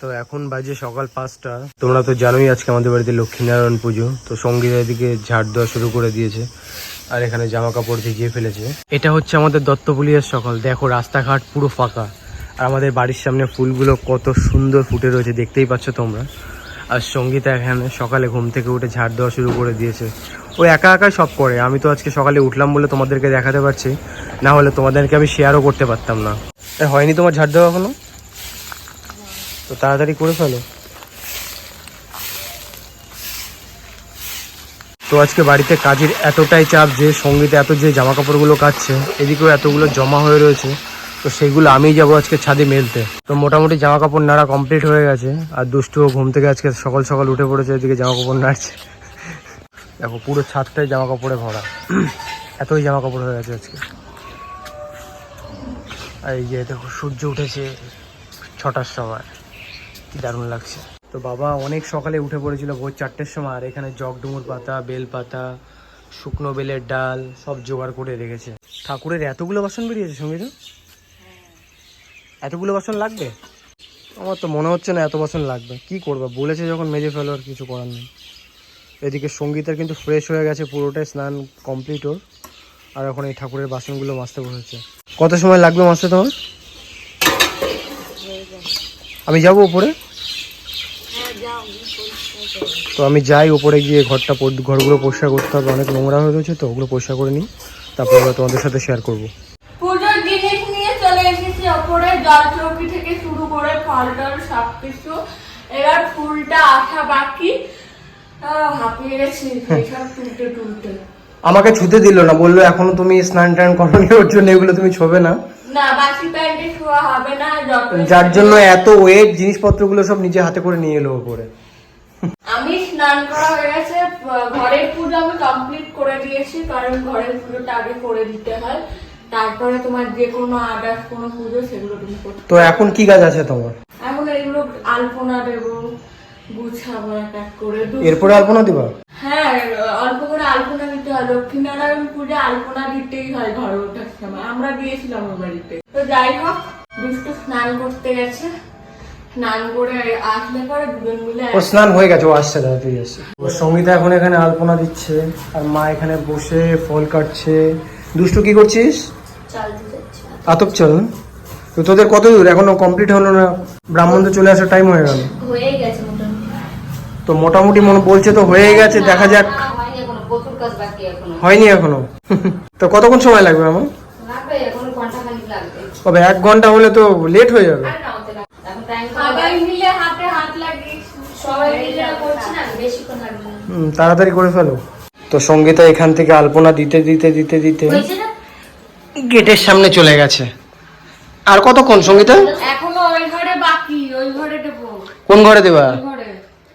তো এখন বাজে সকাল 5টা। তোমরা তো জানোই আজকে আমাদের বাড়িতে লক্ষ্মীনারায়ণ পুজো। তো সঙ্গীতা এদিকে ঝাড় দেওয়া শুরু করে দিয়েছে আর এখানে জামা কাপড় ভিজিয়ে ফেলেছে। এটা হচ্ছে আমাদের দত্তপুলিয়ার সকাল। দেখো রাস্তাঘাট পুরো ফাঁকা আর আমাদের বাড়ির সামনে ফুলগুলো কত সুন্দর ফুটে রয়েছে, দেখতেই পাচ্ছ তোমরা। আর সঙ্গীতা এখানে সকালে ঘুম থেকে উঠে ঝাড় দেওয়া শুরু করে দিয়েছে। ও একা একাই সব করে। আমি তো আজকে সকালে উঠলাম বলে তোমাদেরকে দেখাতে পারছি, না হলে তোমাদেরকে আমি শেয়ারও করতে পারতাম না। হয়নি তোমার ঝাড় দেওয়া এখনো? তো তাড়াতাড়ি করে ফেলো। তো আজকে বাড়িতে কাজের এতটাই চাপ যে সঙ্গীতে এত যে জামা কাপড়গুলো কাচ্ছে, এদিকেও এতগুলো জমা হয়ে রয়েছে। তো সেইগুলো আমিই যাবো আজকে ছাদে মেলতে। তো মোটামুটি জামা কাপড় নাড়া কমপ্লিট হয়ে গেছে। আর দুষ্টুও ঘুম থেকে আজকে সকাল সকাল উঠে পড়েছে, এদিকে জামা কাপড় নাড়ছে। দেখো পুরো ছাদটাই জামা কাপড়ে ভরা, এতই জামা কাপড় হয়ে গেছে আজকে। আর এই যে দেখো সূর্য উঠেছে 6টার সময়, কি দারুণ লাগছে। তো বাবা অনেক সকালে উঠে পড়েছিল ভোর 4টের সময়। আর এখানে জগডুমুর পাতা, বেল পাতা, শুকনো বেলের ডাল সব জোগাড় করে রেখেছে। ঠাকুরের এতগুলো বাসন বেরিয়েছে সঙ্গীত, এতগুলো বাসন লাগবে? আমার তো মনে হচ্ছে না এত বাসন লাগবে। কি করবে, বলেছে যখন মেজে ফেলো, আর কিছু করার নেই। এদিকে সঙ্গীতের কিন্তু ফ্রেশ হয়ে গেছে পুরোটাই, স্নান কমপ্লিট ওর। আর এখন এই ঠাকুরের বাসনগুলো মাজতে বসেছে। কত সময় লাগবে মাজতে তোমার? আমি যাবো উপরে। তো আমি যাই উপরে গিয়ে ঘরগুলো পরিষ্কার করতে হবে, অনেক নোংরা হয়ে রয়েছে। তো ওগুলো পরিষ্কার করে নিই, তারপর আমরা তোমাদের সাথে শেয়ার করবো। পুজোর জিনিস নিয়ে চলে এসেছি ওপরে, জল চৌকি থেকে শুরু করে ফল টল সবকিছু। এবার ফুলটা আসা বাকি, হাঁপিয়ে গেছি এইসব তুলতে তুলতে। আমাকে ছুতে দিল না, বললো এখনো তুমি স্নান টান করনি, ওর জন্য এগুলো তুমি ছোবে না। না, বাসি প্যান্টে শোয়া হবে না, যার জন্য এত ওয়েট জিনিসপত্রগুলো সব নিজে হাতে করে নিয়ে এলো উপরে। আমি স্নান করা হয়ে গেছে, ঘরের পুজো আমি কমপ্লিট করে দিয়েছি, কারণ ঘরের পুজোটা আগে করে দিতে হয়, তারপরে তোমার যে কোনো আদার্স কোনো পুজো সেগুলো তুমি করতে। তো এখন কি কাজ আছে তোমার? এখন এইগুলো আলপনা দেবো, গুছাবো এক এক করে। এরপরে আলপনা দিবা? হ্যাঁ, অল্প করে আলপনা দিতে হয়। লক্ষ্মীনারায়ণ পুজো আলপনা দিতেই হয় ঘরে ওঠার সময়, আমরা দিয়েছিলাম ওর বাড়িতে। তো যাই হোক, দুষ্টু স্নান করতে গেছে, স্নান করে আসলে পরে দুজন মিলে। ও স্নান হয়ে গেছে, ও আসছে, তাড়াতাড়ি আসছে। ও সঙ্গীতা এখন এখানে আলপনা দিচ্ছে আর মা এখানে বসে ফল কাটছে। দুষ্টু কি করছিস? চাল দিতে যাচ্ছে। আতপ চাল না? তো তোদের কত দূর এখনো কমপ্লিট হলো না? ব্রাহ্মণ তো চলে আসার টাইম হয়ে গেল। হয়ে গেছে মোটামুটি। তো মোটামুটি মনে বলছে তো হয়ে গেছে, দেখা যাক। হয়নি এখনো? তো কতক্ষণ সময় লাগবে আমার? কবে? 1 ঘন্টা হলে তো লেট হয়ে যাবে। সবাই মিলে হাতে হাত লাগিয়ে সবাই মিলে করছি না, বেশিক্ষণ লাগবে না। তাড়াতাড়ি করে ফেলো। তো সঙ্গীতা এখান থেকে আলপনা দিতে দিতে দিতে দিতে গেটের সামনে চলে গেছে। আর কতক্ষণ সঙ্গীতা? এখনো ওই ঘরে বাকি, ওই ঘরে দেবো। কোন ঘরে দেবা?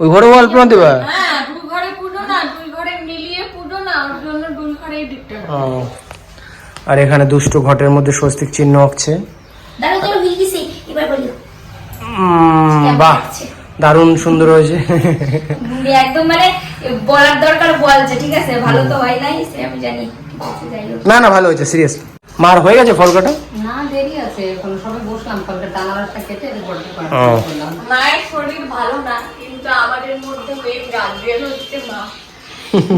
ওই ঘরেও আলপনা দেবা? হ্যাঁ, দুই ঘরে পুজো না, দুই ঘরে মিলিয়ে পুজো না, ওর জন্য দুই ঘরেই দিতে হবে। আর এখানে দুষ্টু ঘটের মধ্যে স্বস্তিক চিহ্ন আঁকছে। বাহ, দারুণ সুন্দর হয়েছে। একদম মানে বলার দরকার বলছে, ঠিক আছে, ভালো তো হয় নাই আমি জানি। না না, ভালো হয়েছে, সিরিয়াস। মার হয়ে গেছে ফল কাটা? না, দেরি আছে, এখন সবে বসলাম, ফলটা ডানাটা কেটে মায়ের শরীর ভালো না, কিন্তু আমাদের মধ্যে মেন গার্জিয়ান হচ্ছে মা।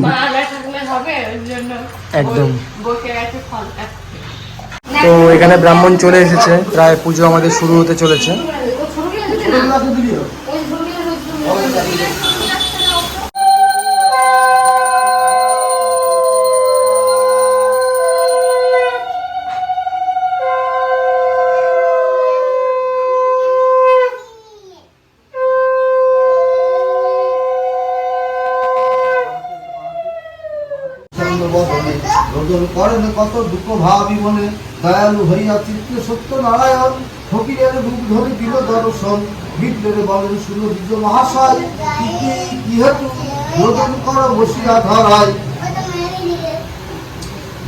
মা না থাকলে হবে, ওই জন্য একদম বসে গেছে ফল কাটতে। তো এখানে ব্রাহ্মণ চলে এসেছে, প্রায় পুজো আমাদের শুরু হতে চলেছে। করেন কত দুঃখ ভাবি মনে, দয়ালু হইয়া চিত্তে সত্য নারায়ণ, ফকিরের রূপ ধরে দিল দর্শন, বিপ্লবে বলেন শুনো বিজ মহাশয়, ইহেতু রোদন কর বসিয়া ধরায়,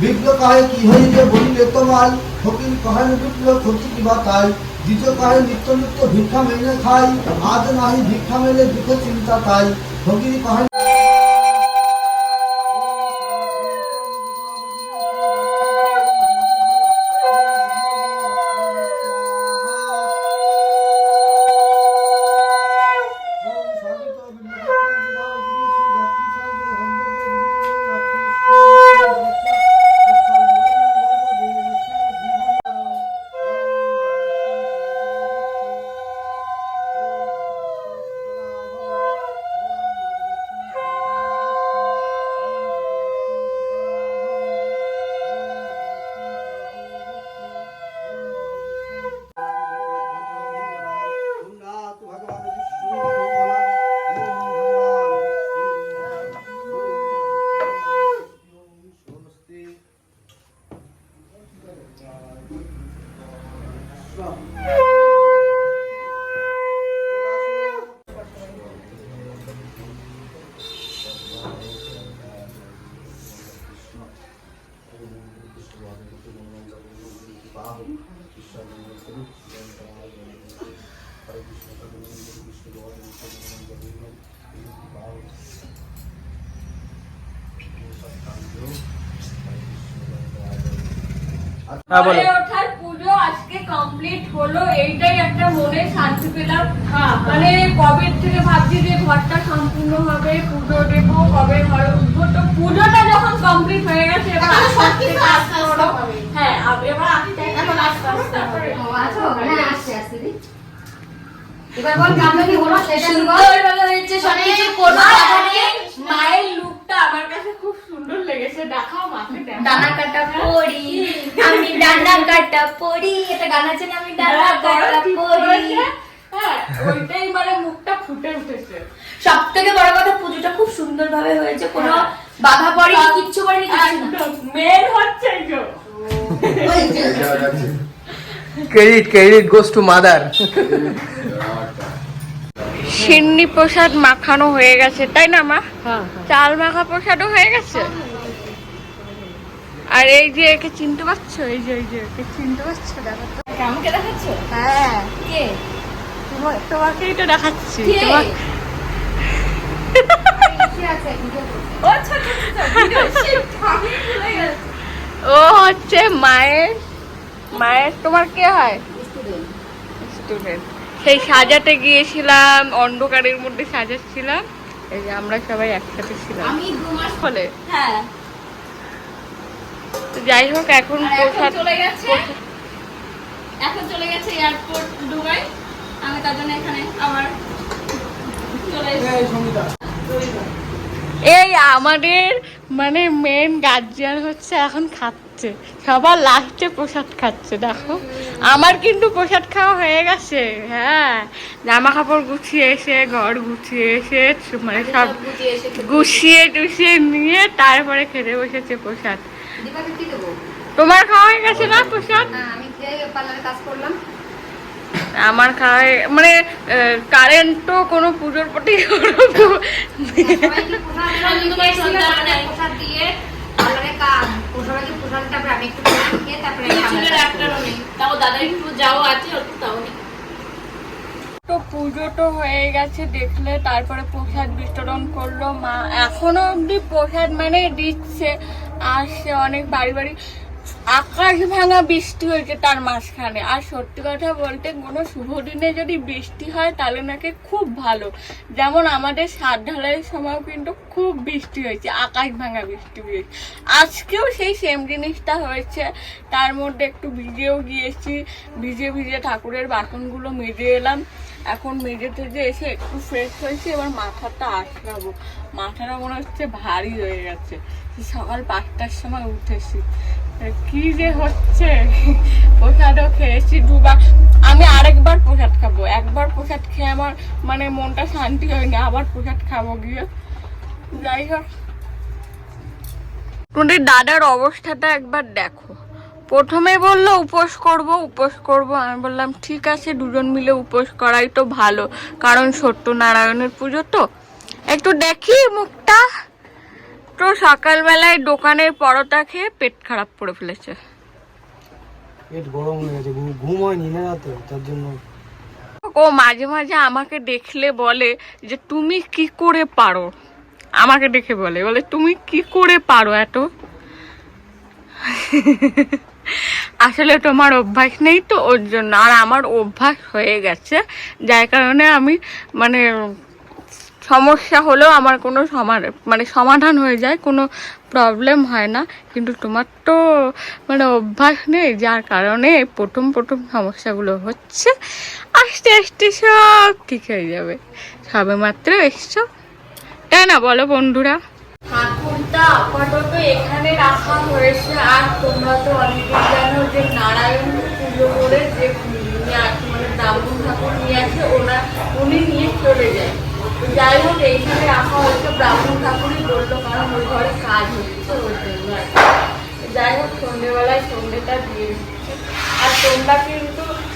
বিপ্ল কাহে কি হইলে বলিলে তোমায়, ফকির কহেন বিপ্ল ক্ষতি কি বা তাই, দ্বিজ কাহে নিত্য নিত্য ভিক্ষা মেলে খাই, আজ নাহি ভিক্ষা মেলে দুঃখ চিন্তা তাই, ফকির কহেন। হ্যাঁ বলো। ঘরে ওঠার পুজো আজকে কমপ্লিট হলো, এইটাই একটা মনে শান্তি পেলাম। মানে কবে থেকে ভাবছি যে ঘরটা সম্পূর্ণ হবে, পুজো দেবো, কবে ঘরে উঠবো। তো পুজোটা যখন কমপ্লিট হয়ে গেছে এবার আস্তে আস্তে কাজ করো। হ্যাঁ এবার এখন আস্তে আস্তে হবে। আছো? হ্যাঁ, আসছে, আসছে দি। এবার বল কেমন কি হলো সেটা বল। সুন্দরভাবে হয়েছে সবকিছু, কোনো বাধা নেই। মায়ের লুকটা আমার কাছে খুব সুন্দর লেগেছে, দেখাও মাকে দেখাও। ডানা কাটা পড়ি, আমি ডানা কাটা পড়ি, এটা গান আছে না, আমি ডানা কাটা পড়ি। হ্যাঁ ওইটাই মানে মুখটা ফুটে উঠেছে। সব থেকে বড় কথা পুজোটা খুব সুন্দর ভাবে হয়েছে, কোনো বাধা পড়েনি, কিচ্ছু পড়েনি, কিছু না। মেন হচ্ছে যে ক্রেডিট গোস টু মাদার। সিন্নি প্রসাদ মাখানো হয়ে গেছে তাই না মা? চাল মাখা প্রসাদও হয়ে গেছে। আর এই যে একে চিনতে পারছো, এই যে একে চিনতে পারছো? দেখো তো আমাকে দেখাচ্ছ? হ্যাঁ কে? তোমাকেই তো দেখাচ্ছি। কে? তোমাকে কি আছে ভিডিও করতে? ও আচ্ছা ভিডিও শিট আমি ভুলে গেছি। ও হচ্ছে মায়ের তোমার কে হয়? স্টুডেন্ট। সেই সাজাতে গিয়েছিলাম, অন্ধকারের মধ্যে সাজাচ্ছিলাম, এই যে আমরা সবাই একসাথে ছিলাম। আমি 2 মাস ফলে হ্যাঁ তো যাই হোক এখন এখন চলে গেছে এয়ারপোর্ট দুবাই। আমি তার জন্য এখানে আবার চলে এসেছি। এই আমাদের মানে মেন গার্জিয়ান হচ্ছে এখন খাচ্ছে, সবার লাস্টে প্রসাদ খাচ্ছে। দেখো আমার কিন্তু প্রসাদ খাওয়া হয়ে গেছে। হ্যাঁ জামা কাপড় গুছিয়ে এসে, ঘর গুছিয়ে এসে, মানে সব গুছিয়ে টুছিয়ে নিয়ে তারপরে খেতে বসেছে প্রসাদ। দীপাকে কি দেবো? তোমার খাওয়া হয়ে গেছে না প্রসাদ? আমি পার্লারে কাজ করলাম। আমার খাওয়া মানে কারেন্টও কোনো পুজোর প্রতি সবাইকে প্রসাদ দিয়ে পার্লারে কাজ, সবাইকে প্রসাদটা আমি একটু খেয়ে তারপরে তাও দাদা একটু যাও আছে তাও তো পুজো তো হয়ে গেছে দেখলে, তারপরে প্রসাদ বিতরণ করলো মা। এখনো অব্দি প্রসাদ মানে দিচ্ছে, আসছে অনেক বাড়ি বাড়ি। আকাশ ভাঙা বৃষ্টি হয়েছে তার মাঝখানে। আর সত্যি কথা বলতে কোনো শুভ দিনে যদি বৃষ্টি হয় তাহলে নাকি খুব ভালো। যেমন আমাদের সাত ঢালাইয়ের সময়ও কিন্তু খুব বৃষ্টি হয়েছে, আকাশ ভাঙা বৃষ্টি হয়েছে। আজকেও সেই সেম জিনিসটা হয়েছে। তার মধ্যে একটু ভিজেও গিয়েছি, ভিজে ঠাকুরের বাসনগুলো মেজে এলাম। এখন মেজে টেজে এসে একটু ফ্রেশ হয়েছে, এবার মাথাটা আটকাবো। মাথাটা মনে হচ্ছে ভারী হয়ে গেছে। সকাল 5টার সময় উঠেছি, কি যে হচ্ছে। প্রসাদও খেয়েছি 2বার, আমি আরেকবার প্রসাদ খাবো। একবার প্রসাদ খেয়ে আমার মানে মনটা শান্তি হয়নি, আবার প্রসাদ খাবো গিয়ে। যাই হোক তোমাদের দাদার অবস্থাটা একবার দেখো। প্রথমে বললো উপোস করব। আমি বললাম ঠিক আছে, দুজন মিলে উপোস করাই তো ভালো, কারণ সত্যনারায়ণের পুজো তো। একটু দেখি মুখটা। তো সকালবেলায় দোকানের পরোটা খেয়ে পেট খারাপ করে ফেলেছে। পেট গরম হয়ে গেছে, ঘুম হয়নি না রাতে, তার জন্য। ও মাঝে মাঝে আমাকে দেখলে বলে যে তুমি কি করে পারো, আমাকে দেখে বলে তুমি কি করে পারো এত। আসলে তোমার অভ্যাস নেই তো ওর জন্য, আর আমার অভ্যাস হয়ে গেছে, যার কারণে আমি মানে সমস্যা হলেও আমার কোনো সমাধান হয়ে যায়, কোনো প্রবলেম হয় না। কিন্তু তোমার তো মানে অভ্যাস নেই, যার কারণে প্রথম সমস্যাগুলো হচ্ছে। আস্তে আস্তে সব ঠিক হয়ে যাবে, সবে মাত্র এসছো, তাই না বলো বন্ধুরা? ঠাকুরটা আপাতত এখানে রাখা হয়েছে। আর তোমরা তো অনেকেই জানো যে নারায়ণ পুজো করে যে মানে ব্রাহ্মণ ঠাকুর নিয়ে আসে, উনি নিয়ে চলে যায়। যাই হোক এইখানে রাখা হয়েছে, ব্রাহ্মণ ঠাকুরই বললো, কারণ ওই ঘরে কাজ হচ্ছে ওর জন্য। যাই হোক সন্ধ্যেবেলায় সন্ধ্যেটা দিয়ে দিচ্ছে। আর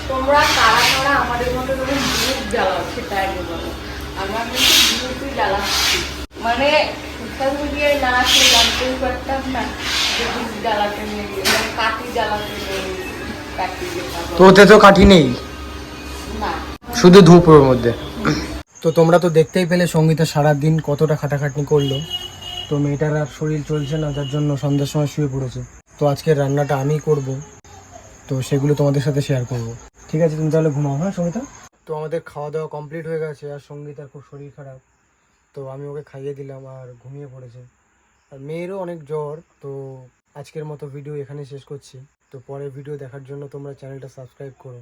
তোমরা কারা আমাদের মতো ধরুন ধূপ জ্বালাও, সেটা আগে বলো। আমরা কিন্তু ধূপই জ্বালাচ্ছি, মানে সোশ্যাল মিডিয়ায় না আসলে জানতেই পারতাম না যে ধূপ জ্বালাতে নিয়ে গিয়ে, মানে কাঠি জ্বালাতে নিয়ে গিয়ে। তো ওতে তো কাঠি নেই, না শুধু ধূপ ওর মধ্যে। তো তোমরা তো দেখতেই পেলে সঙ্গীতা সারাদিন কতটা খাটাখাটনি করলো। তো মেয়েটার আর শরীর চলছে না, যার জন্য সন্ধ্যার সময় শুয়ে পড়েছে। তো আজকের রান্নাটা আমি করব, তো সেগুলো তোমাদের সাথে শেয়ার করব। ঠিক আছে, তুমি তাহলে ঘুমাও। হ্যাঁ সঙ্গীতা। তো আমাদের খাওয়া দাওয়া কমপ্লিট হয়ে গেছে, আর সঙ্গীতার খুব শরীর খারাপ, তো আমি ওকে খাইয়ে দিলাম আর ঘুমিয়ে পড়েছে। আর মেয়েরও অনেক জ্বর। তো আজকের মতো ভিডিও এখানে শেষ করছি। তো পরের ভিডিও দেখার জন্য তোমরা চ্যানেলটা সাবস্ক্রাইব করো।